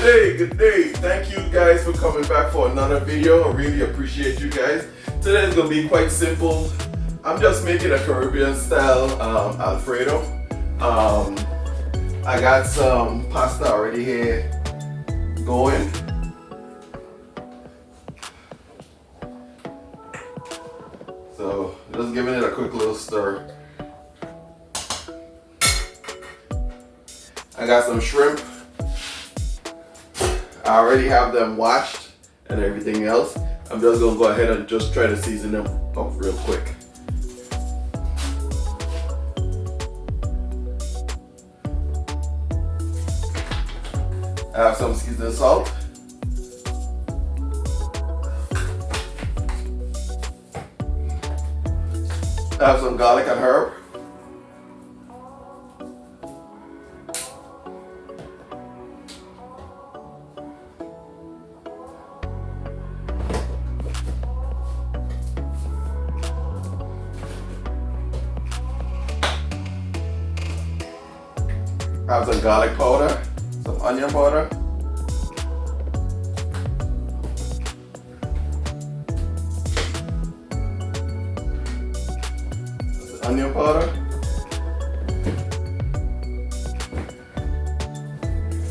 Good day. Thank you guys for coming back for another video. I really appreciate you guys. Today is gonna be quite simple. I'm just making a Caribbean style Alfredo. I got some pasta already here going. So just giving it a quick little stir. I got some shrimp. I already have them washed and everything else. I'm just gonna go ahead and just try to season them up real quick. I have some seasoned salt. I have some garlic and herb. I have some garlic powder, some onion powder. Onion powder.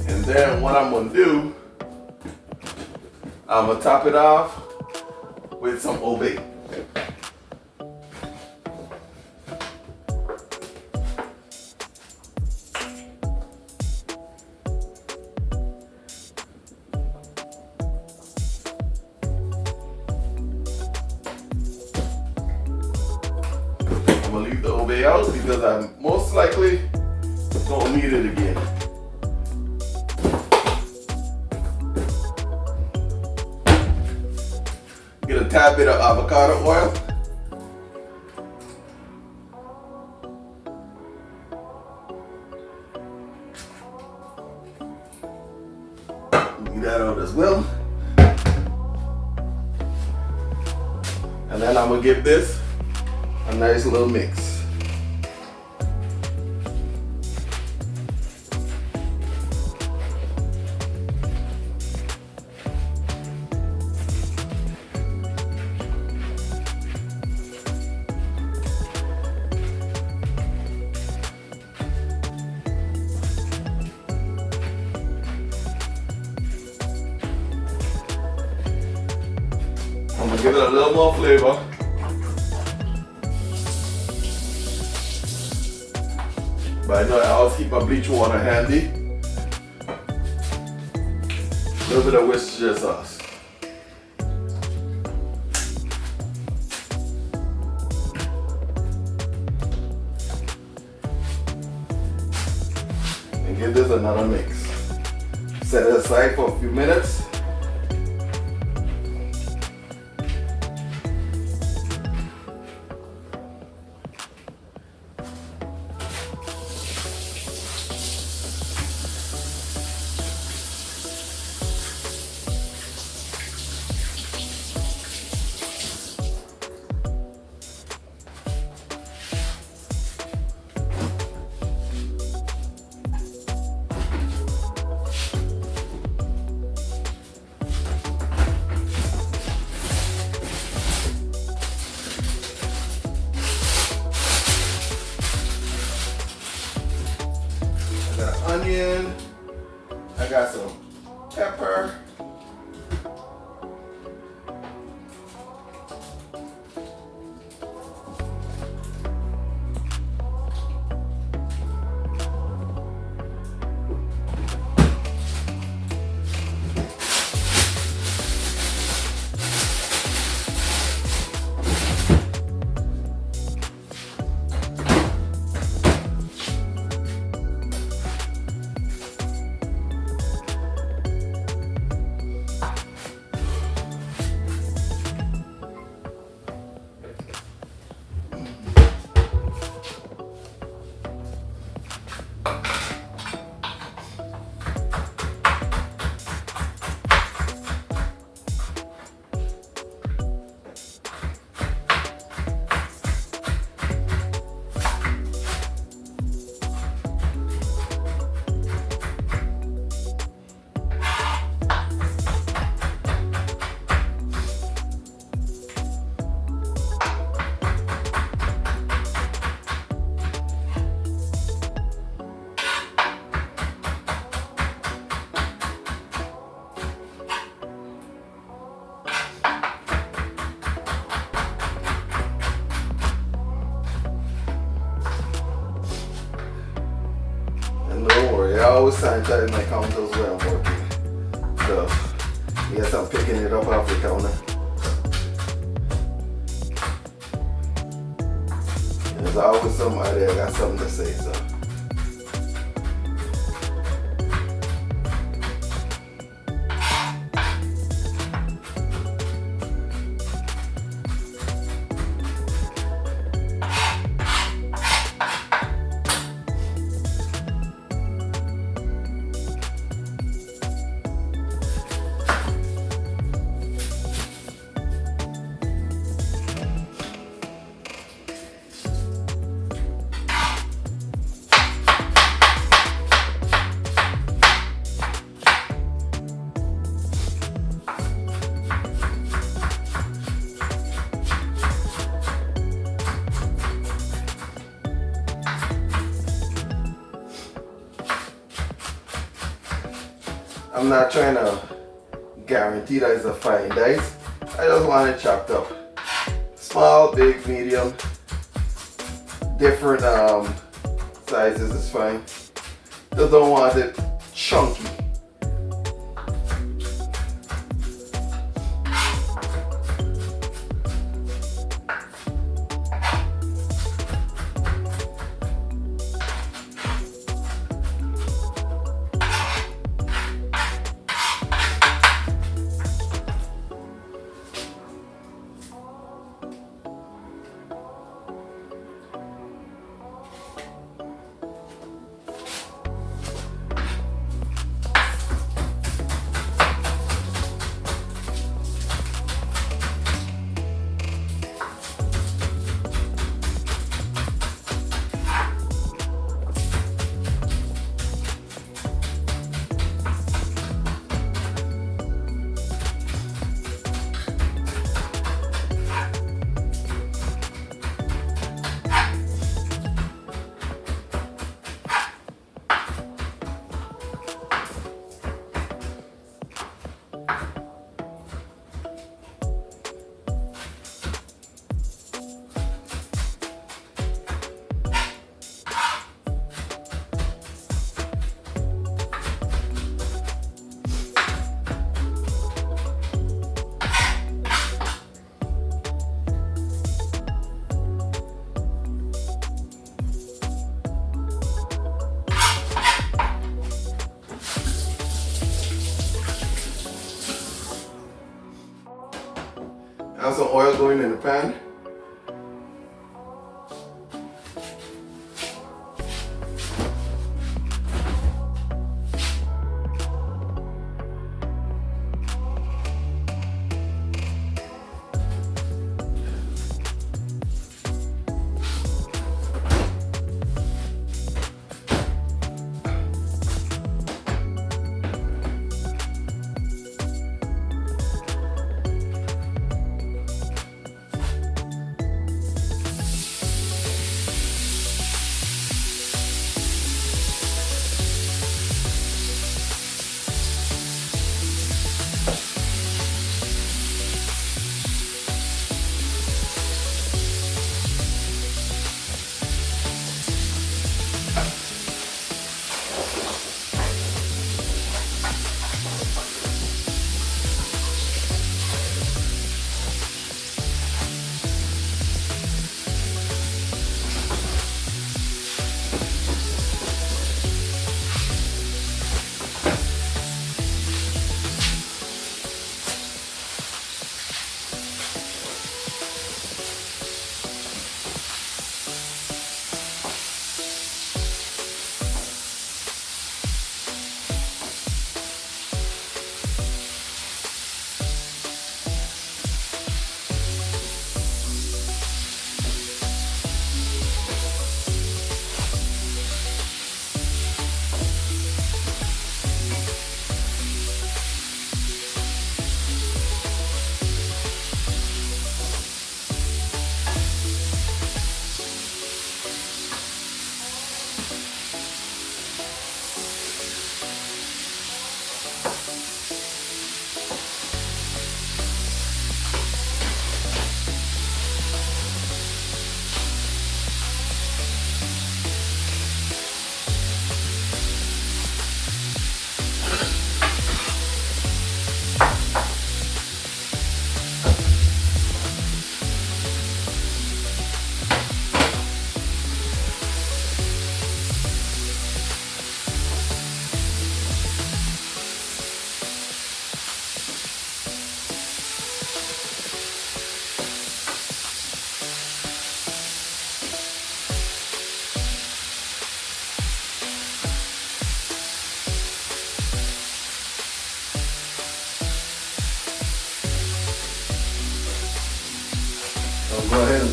And then what I'm gonna do, I'm gonna top it off with some obey. I'm gonna leave the obey out because I'm most likely gonna need it again. Get a tad bit of avocado oil. Leave that out as well. And then I'm gonna give this a nice little mix. I'm gonna give it a little more flavor. But I know I always keep my bleach water handy. A little bit of Worcestershire sauce. And give this another mix. Set it aside for a few minutes. Onion, I got some pepper, always sanitize my counters when I'm working. So yes, I'm picking it up off the counter. And there's always somebody that got something to say, so. I'm not trying to guarantee that it's a fine dice. I just want it chopped up. Small, big, medium. Different sizes is fine. Just don't want it chunky. I have some oil going in the pan.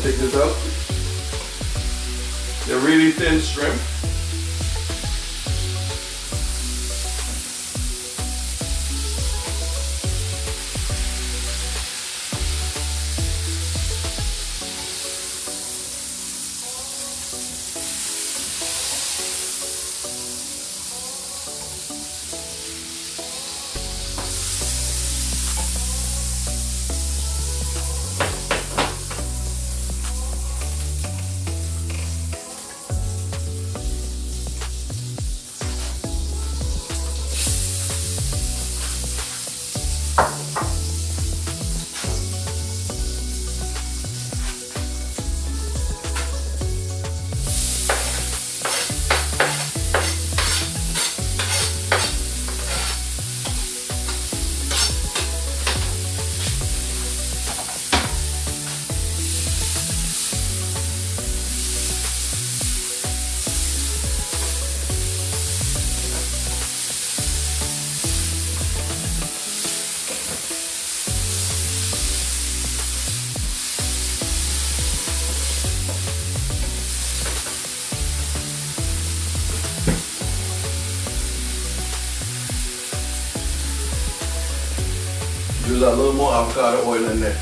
and take this out. They're really thin shrimp. Use a little more avocado oil in there.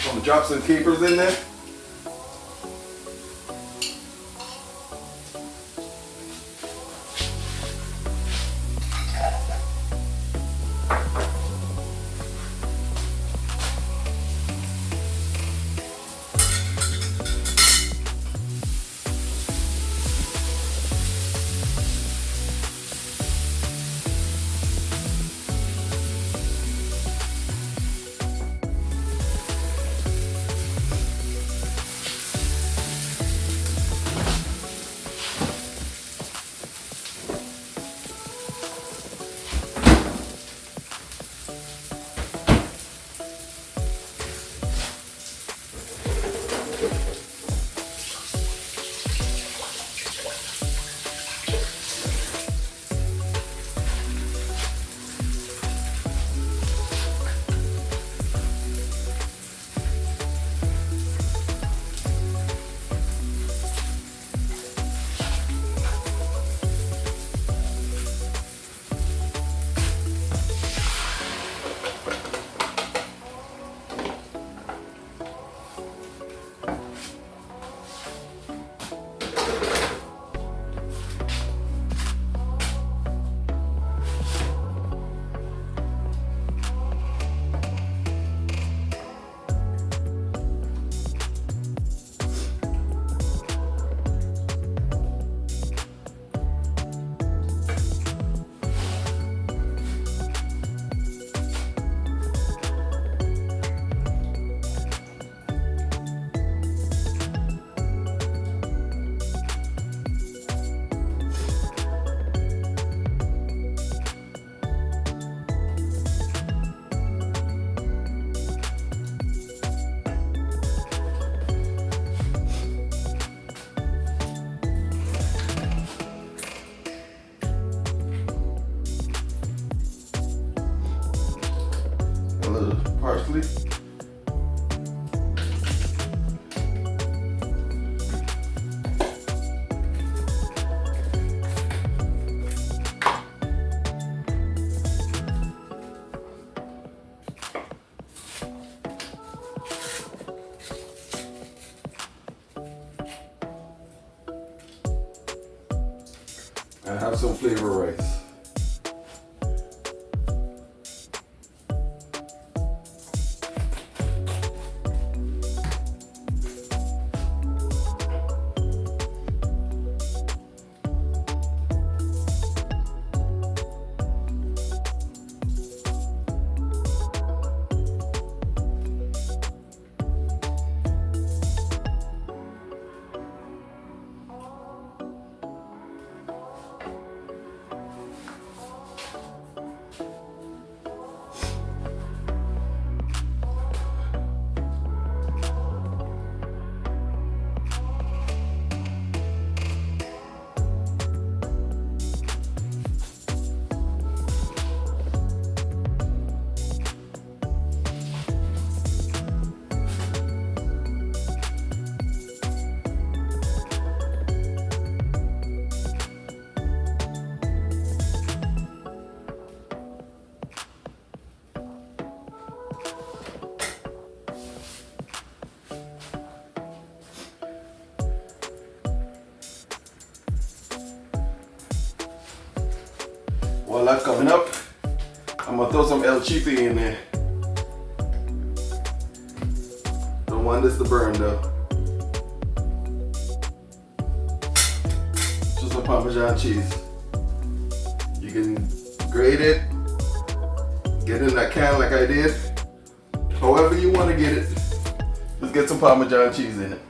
I'm gonna drop some capers in there. Parsley. And have some flavor rice. that coming up. I'm gonna throw some El Chipe in there. Don't want this to burn though. Just a Parmesan cheese. You can grate it, get it in that can like I did. However you want to get it, just get some Parmesan cheese in it.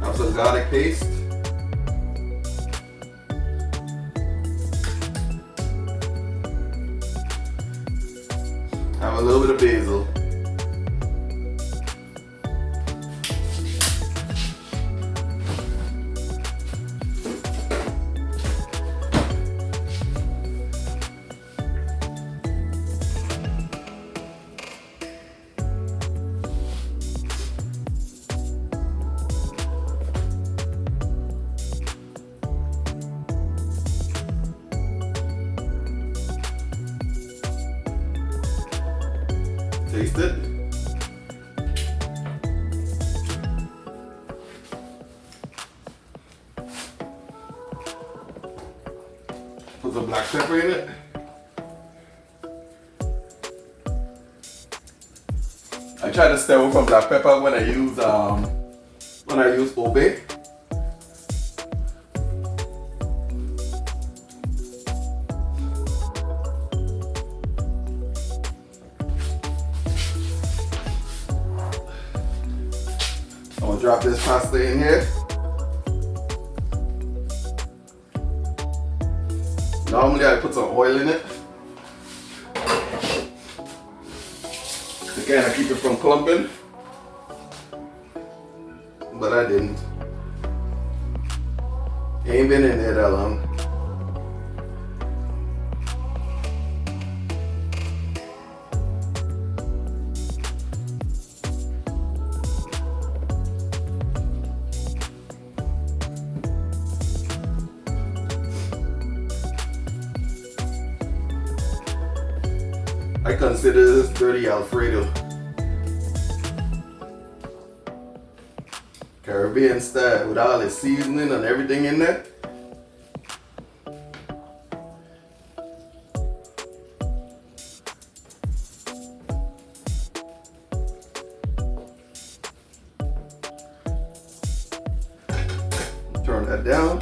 Have some garlic paste. Have a little bit of basil. Taste it. Put some black pepper in it. I try to stay away from black pepper when I use Obe. I'm gonna drop this pasta in here. Normally I put some oil in it. To kind of keep it from clumping. But I didn't. Ain't been in there that long. I consider this dirty Alfredo. Caribbean style with all the seasoning and everything in there. Turn that down.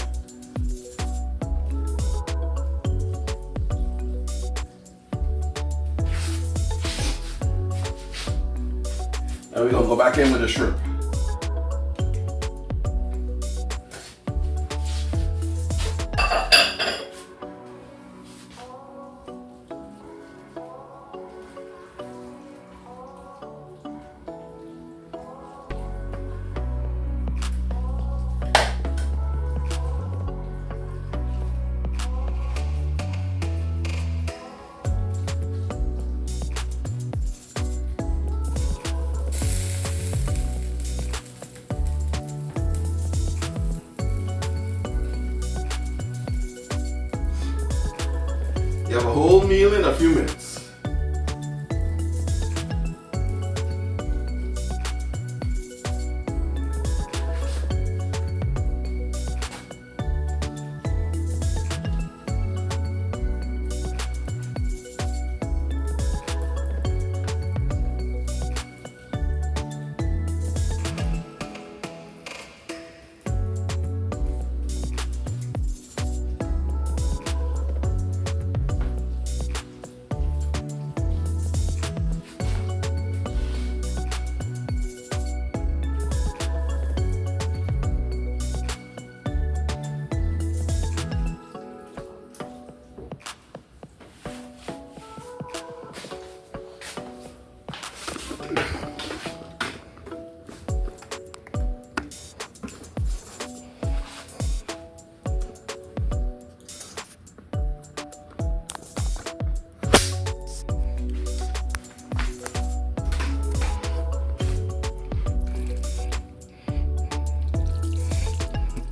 Now we're gonna go back in with the shrimp. You have a whole meal in a few minutes.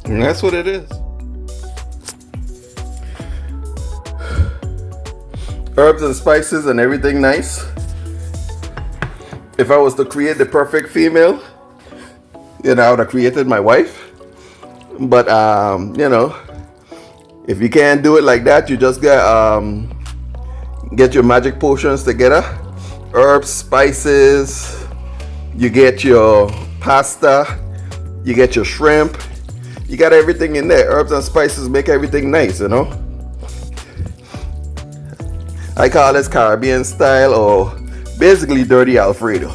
And that's what it is. Herbs and spices and everything nice. If I was to create the perfect female, I would have created my wife. But if you can't do it like that, you just get your magic potions together. Herbs, spices, you get your pasta, you get your shrimp, you got everything in there. Herbs and spices make everything nice, I call this Caribbean style, or basically dirty Alfredo.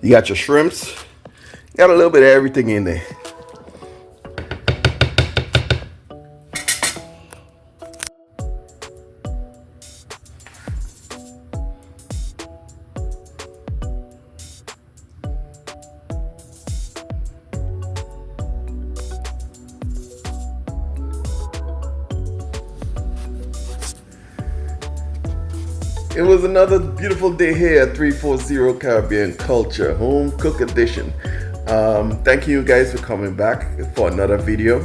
You got your shrimps, you got a little bit of everything in there. It was another beautiful day here at 340 Caribbean Culture, Home Cook Edition. Thank you guys for coming back for another video.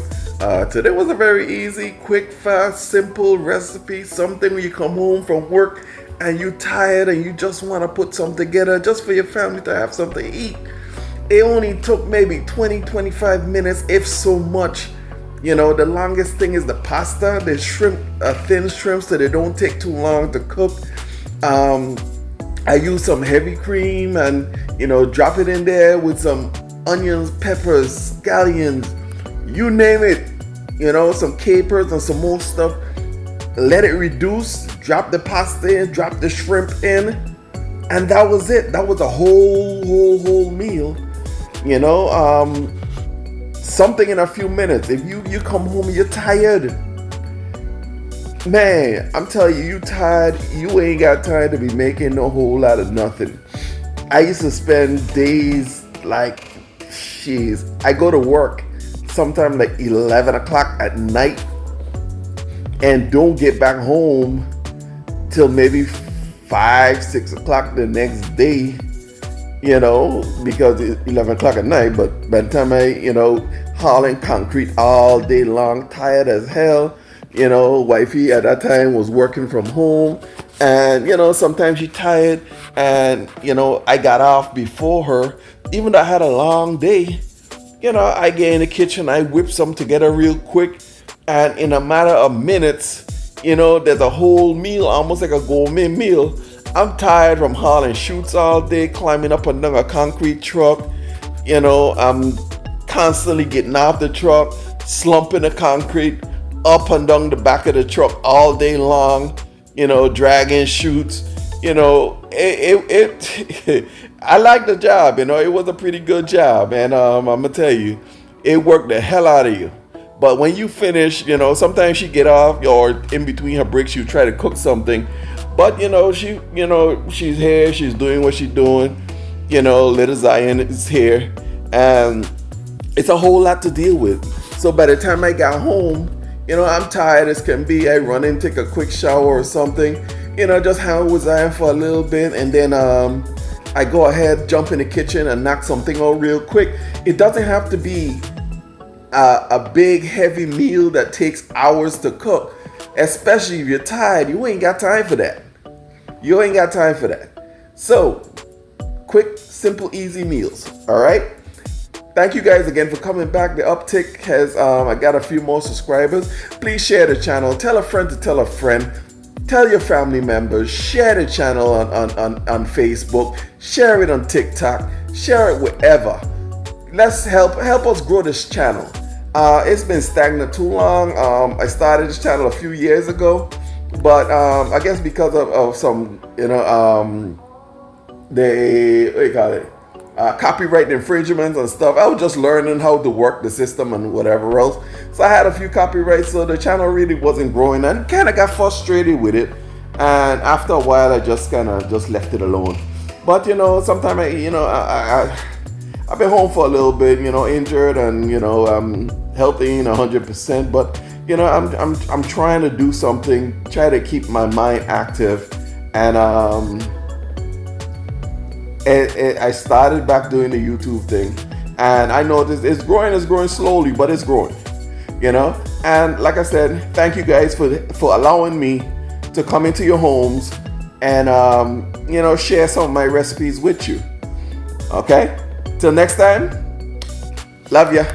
Today was a very easy, quick, fast, simple recipe. Something when you come home from work and you're tired and you just want to put something together just for your family to have something to eat. It only took maybe 20-25 minutes, if so much. The longest thing is the pasta. The shrimp, thin shrimp, so they don't take too long to cook. I use some heavy cream and drop it in there with some onions, peppers, scallions, you name it, some capers and some more stuff. Let it reduce, drop the pasta in, drop the shrimp in, and that was it. That was a whole meal. Something in a few minutes. If you come home and you're tired, man, I'm telling you, you tired, you ain't got time to be making a whole lot of nothing. I used to spend days like, I go to work sometime like 11 o'clock at night and don't get back home till maybe 5-6 o'clock the next day, because it's 11 o'clock at night. But by the time I, hauling concrete all day long, tired as hell. Wifey at that time was working from home, and sometimes she tired, and I got off before her. Even though I had a long day, I get in the kitchen, I whip something together real quick, and in a matter of minutes, there's a whole meal, almost like a gourmet meal. I'm tired from hauling shoots all day, climbing up and down a concrete truck. I'm constantly getting off the truck, slumping the concrete up and down the back of the truck all day long, dragging chutes. I like the job, it was a pretty good job, and I'm gonna tell you, it worked the hell out of you. But when you finish, sometimes she get off, or in between her breaks, you try to cook something. But she's here, she's doing what she's doing. Little Zion is here, and it's a whole lot to deal with. So by the time I got home, I'm tired as can be. I run in, take a quick shower or something, just hang with Zion for a little bit, and then I go ahead, jump in the kitchen and knock something out real quick. It doesn't have to be a big heavy meal that takes hours to cook, especially if you're tired. You ain't got time for that. So quick, simple, easy meals. All right. Thank you guys again for coming back. The uptick has, I got a few more subscribers. Please share the channel. Tell a friend to tell a friend. Tell your family members. Share the channel on Facebook. Share it on TikTok. Share it wherever. Let's help us grow this channel. It's been stagnant too long. I started this channel a few years ago, but I guess because of some, copyright infringements and stuff. I was just learning how to work the system and whatever else. So I had a few copyrights, so the channel really wasn't growing, and kind of got frustrated with it. And after a while, I just left it alone. But sometimes I've been home for a little bit, injured, and I'm healthy, 100%. But I'm trying to do something, try to keep my mind active, and I started back doing the YouTube thing, and I noticed it's growing slowly, but it's growing, you know. And like I said, thank you guys for allowing me to come into your homes and share some of my recipes with you. Okay, till next time, love ya.